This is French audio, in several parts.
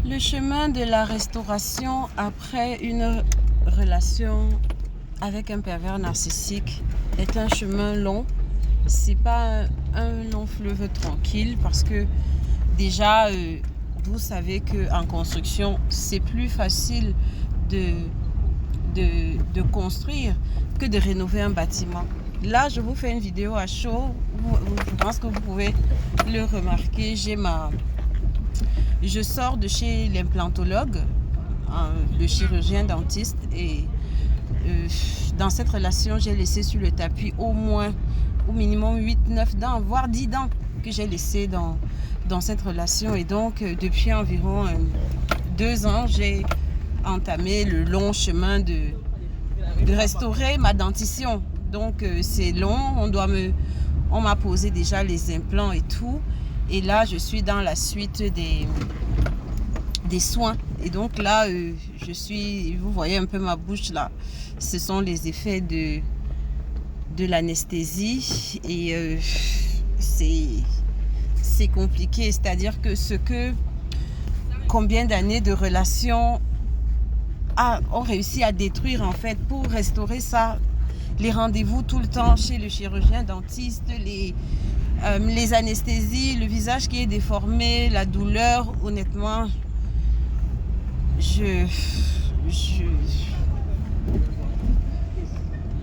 Le chemin de la restauration après une relation avec un pervers narcissique est un chemin long. C'est pas un long fleuve tranquille parce que déjà, vous savez qu'en construction, c'est plus facile de construire que de rénover un bâtiment. Là, je vous fais une vidéo à chaud. Je pense que vous pouvez le remarquer. Je sors de chez l'implantologue, le chirurgien dentiste, et dans cette relation, j'ai laissé sur le tapis au minimum 8-9 dents, voire 10 dents que j'ai laissé dans cette relation. Et donc, depuis environ 2 ans, j'ai entamé le long chemin de restaurer ma dentition. Donc, c'est long, on m'a posé déjà les implants et tout. Et là, je suis dans la suite des soins. Et donc là, vous voyez un peu ma bouche là. Ce sont les effets de l'anesthésie. Et c'est compliqué. C'est-à-dire que combien d'années de relations ont réussi à détruire en fait pour restaurer ça. Les rendez-vous tout le temps chez le chirurgien dentiste, les anesthésies, le visage qui est déformé, la douleur, honnêtement,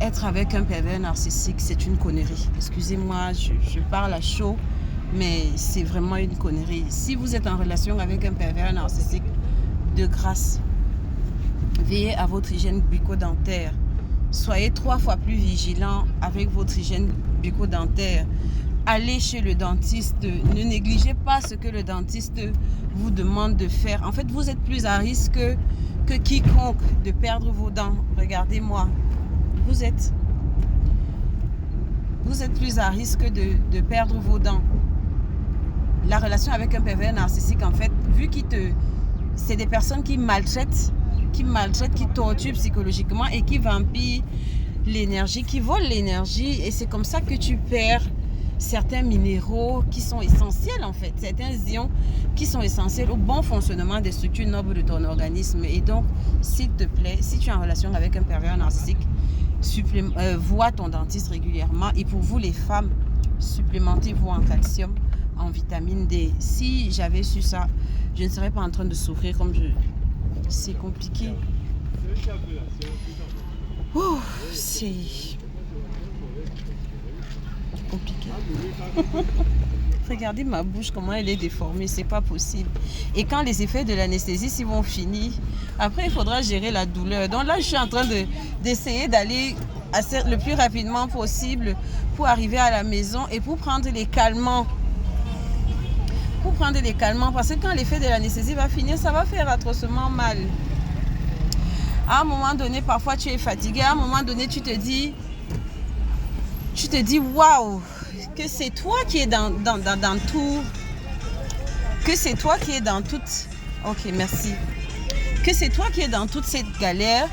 être avec un pervers narcissique, c'est une connerie. Excusez-moi, je parle à chaud, mais c'est vraiment une connerie. Si vous êtes en relation avec un pervers narcissique, de grâce, veillez à votre hygiène bucco-dentaire. Soyez 3 fois plus vigilant avec votre hygiène bucco-dentaire. Allez chez le dentiste. Ne négligez pas ce que le dentiste vous demande de faire. En fait, vous êtes plus à risque que quiconque de perdre vos dents. Regardez-moi. Vous êtes plus à risque de perdre vos dents. La relation avec un pervers narcissique, en fait, c'est des personnes qui maltraitent, qui torturent psychologiquement et qui vampirent l'énergie, qui volent l'énergie. Et c'est comme ça que tu perds certains minéraux qui sont essentiels en fait, certains ions qui sont essentiels au bon fonctionnement des structures nobles de ton organisme. Et donc, s'il te plaît, si tu es en relation avec un pervers narcissique, vois ton dentiste régulièrement. Et pour vous les femmes, supplémentez-vous en calcium, en vitamine D. Si j'avais su ça, je ne serais pas en train de souffrir comme c'est compliqué. C'est compliqué. Regardez ma bouche, comment elle est déformée, c'est pas possible. Et quand les effets de l'anesthésie vont finir, après il faudra gérer la douleur. Donc là, je suis en train d'essayer d'aller le plus rapidement possible pour arriver à la maison et pour prendre les calmants. Parce que quand l'effet de l'anesthésie va finir, ça va faire atrocement mal. À un moment donné, parfois tu es fatigué. À un moment donné, tu te dis waouh, que c'est toi qui es dans tout. Que c'est toi qui es dans toute. Ok, merci. Que c'est toi qui es dans toute cette galère.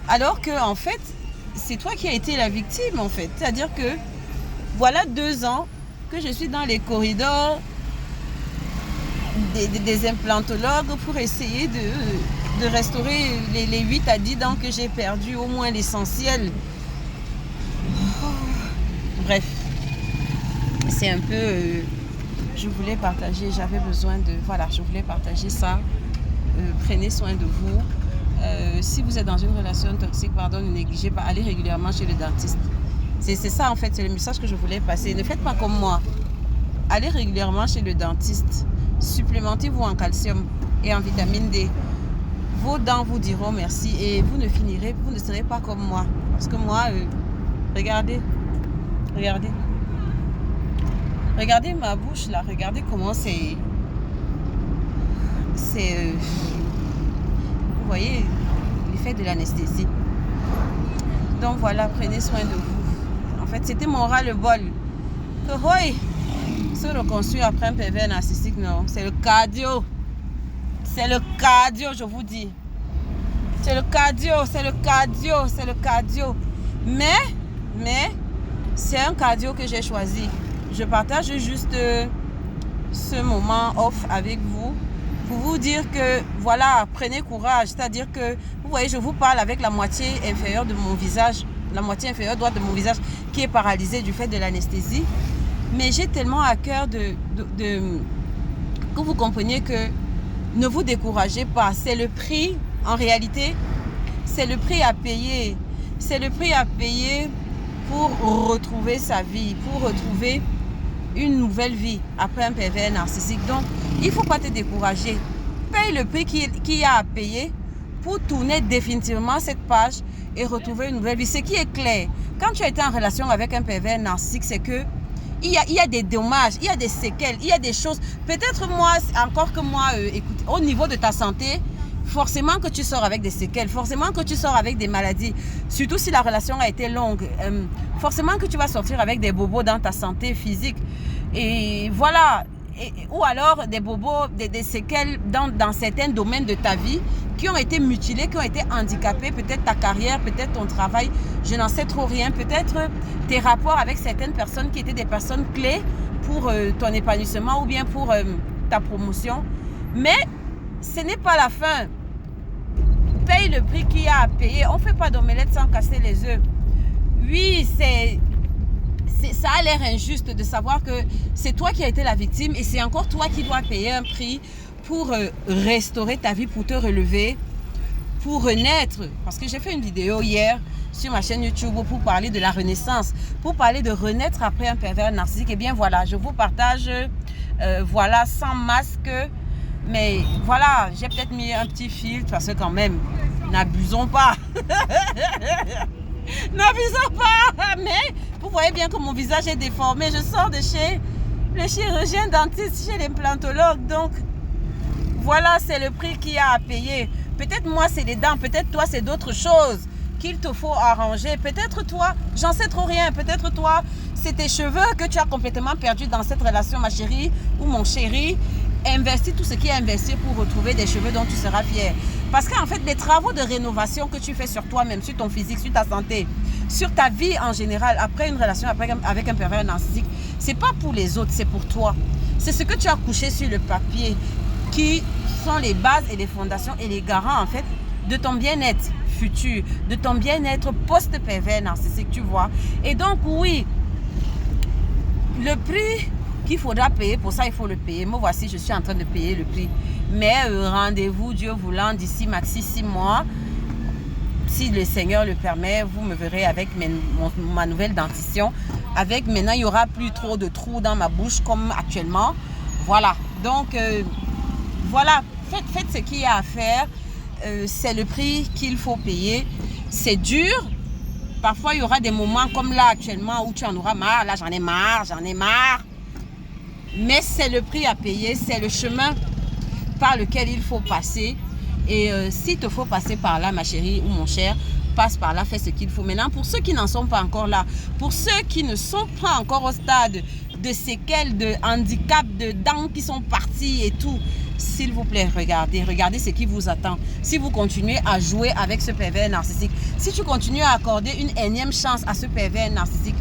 Alors que en fait, c'est toi qui as été la victime en fait. C'est-à-dire que voilà 2 ans que je suis dans les corridors des implantologues pour essayer de restaurer les 8 à 10 dents que j'ai perdues, au moins l'essentiel. Bref, c'est un peu... je voulais partager, je voulais partager ça. Prenez soin de vous. Si vous êtes dans une relation toxique, ne négligez pas, allez régulièrement chez le dentiste. C'est ça en fait, c'est le message que je voulais passer. Ne faites pas comme moi. Allez régulièrement chez le dentiste. Supplémentez-vous en calcium et en vitamine D. Vos dents vous diront merci et vous ne serez pas comme moi. Parce que moi, regardez ma bouche là, regardez comment c'est vous voyez l'effet de l'anesthésie. Donc voilà, prenez soin de vous. En fait, c'était mon ras-le-bol. Se reconstruire après un pervers narcissique, non, c'est le cardio. C'est le cardio, je vous dis. C'est le cardio. Mais c'est un cardio que j'ai choisi. Je partage juste ce moment off avec vous pour vous dire que, voilà, prenez courage. C'est-à-dire que, vous voyez, je vous parle avec la moitié inférieure de mon visage, la moitié inférieure droite de mon visage qui est paralysée du fait de l'anesthésie. Mais j'ai tellement à cœur que vous compreniez que ne vous découragez pas. C'est le prix, en réalité, c'est le prix à payer. C'est le prix à payer pour retrouver sa vie, pour retrouver une nouvelle vie après un pervers narcissique. Donc, il ne faut pas te décourager. Paye le prix qu'il y a à payer pour tourner définitivement cette page et retrouver une nouvelle vie. Ce qui est clair, quand tu as été en relation avec un pervers narcissique, c'est que il y a des dommages, il y a des séquelles, il y a des choses. Peut-être moi, encore que moi, écoute, au niveau de ta santé, forcément que tu sors avec des séquelles, forcément que tu sors avec des maladies, surtout si la relation a été longue, forcément que tu vas sortir avec des bobos dans ta santé physique. Et voilà, ou alors des bobos, des séquelles dans certains domaines de ta vie qui ont été mutilés, qui ont été handicapés, peut-être ta carrière, peut-être ton travail, je n'en sais trop rien, peut-être tes rapports avec certaines personnes qui étaient des personnes clés pour ton épanouissement ou bien pour ta promotion. Mais ce n'est pas la fin. Paye le prix qu'il y a à payer. On ne fait pas d'omelette sans casser les œufs. Oui, ça a l'air injuste de savoir que c'est toi qui as été la victime et c'est encore toi qui dois payer un prix pour restaurer ta vie, pour te relever, pour renaître. Parce que j'ai fait une vidéo hier sur ma chaîne YouTube pour parler de la renaissance, pour parler de renaître après un pervers narcissique. Et bien voilà, je vous partage, voilà, sans masque. Mais voilà, j'ai peut-être mis un petit filtre parce que quand même, n'abusons pas. N'abusons pas. Mais vous voyez bien que mon visage est déformé. Je sors de chez le chirurgien dentiste, chez l'implantologue. Donc, voilà, c'est le prix qu'il y a à payer. Peut-être moi, c'est les dents. Peut-être toi, c'est d'autres choses qu'il te faut arranger. Peut-être toi, j'en sais trop rien. Peut-être toi, c'est tes cheveux que tu as complètement perdus dans cette relation, ma chérie ou mon chéri. Investis tout ce qui est investi pour retrouver des cheveux dont tu seras fier. Parce qu'en fait, les travaux de rénovation que tu fais sur toi-même, sur ton physique, sur ta santé, sur ta vie en général, après une relation avec un pervers narcissique, c'est pas pour les autres, c'est pour toi. C'est ce que tu as couché sur le papier qui sont les bases et les fondations et les garants en fait de ton bien-être futur, de ton bien-être post-pervers narcissique, tu vois. Et donc oui, le prix qu'il faudra payer, pour ça il faut le payer. Moi voici, je suis en train de payer le prix. Mais rendez-vous, Dieu voulant, d'ici maxi 6 mois, si le Seigneur le permet, vous me verrez avec ma nouvelle dentition. Avec maintenant, il n'y aura plus trop de trous dans ma bouche comme actuellement. Voilà, donc voilà, faites ce qu'il y a à faire. C'est le prix qu'il faut payer. C'est dur. Parfois, il y aura des moments comme là actuellement où tu en auras marre. Là, j'en ai marre. Mais c'est le prix à payer, c'est le chemin par lequel il faut passer. Et s'il te faut passer par là, ma chérie ou mon cher, passe par là, fais ce qu'il faut. Maintenant, pour ceux qui n'en sont pas encore là, pour ceux qui ne sont pas encore au stade de séquelles, de handicap, de dents qui sont parties et tout, s'il vous plaît, regardez ce qui vous attend. Si vous continuez à jouer avec ce pervers narcissique, si tu continues à accorder une énième chance à ce pervers narcissique,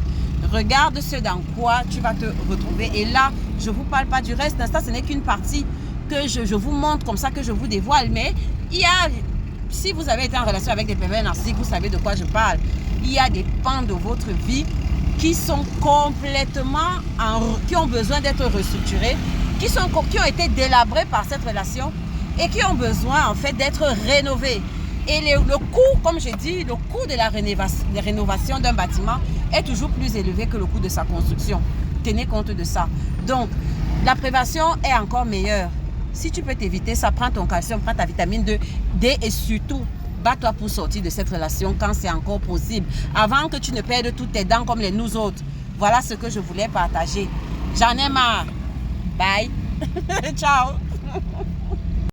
regarde ce dans quoi tu vas te retrouver. Et là, je ne vous parle pas du reste. Ça, ce n'est qu'une partie que je vous montre comme ça, que je vous dévoile. Mais il y a, si vous avez été en relation avec des pervers narcissiques, vous savez de quoi je parle. Il y a des pans de votre vie qui sont complètement, qui ont besoin d'être restructurés, qui ont été délabrés par cette relation et qui ont besoin en fait d'être rénovés. Et le coût, comme je dis, le coût de la rénovation d'un bâtiment est toujours plus élevé que le coût de sa construction. Tenez compte de ça. Donc, la prévention est encore meilleure. Si tu peux t'éviter ça, prends ton calcium, prends ta vitamine D et surtout, bats-toi pour sortir de cette relation quand c'est encore possible. Avant que tu ne perdes toutes tes dents comme nous autres. Voilà ce que je voulais partager. J'en ai marre. Bye. Ciao.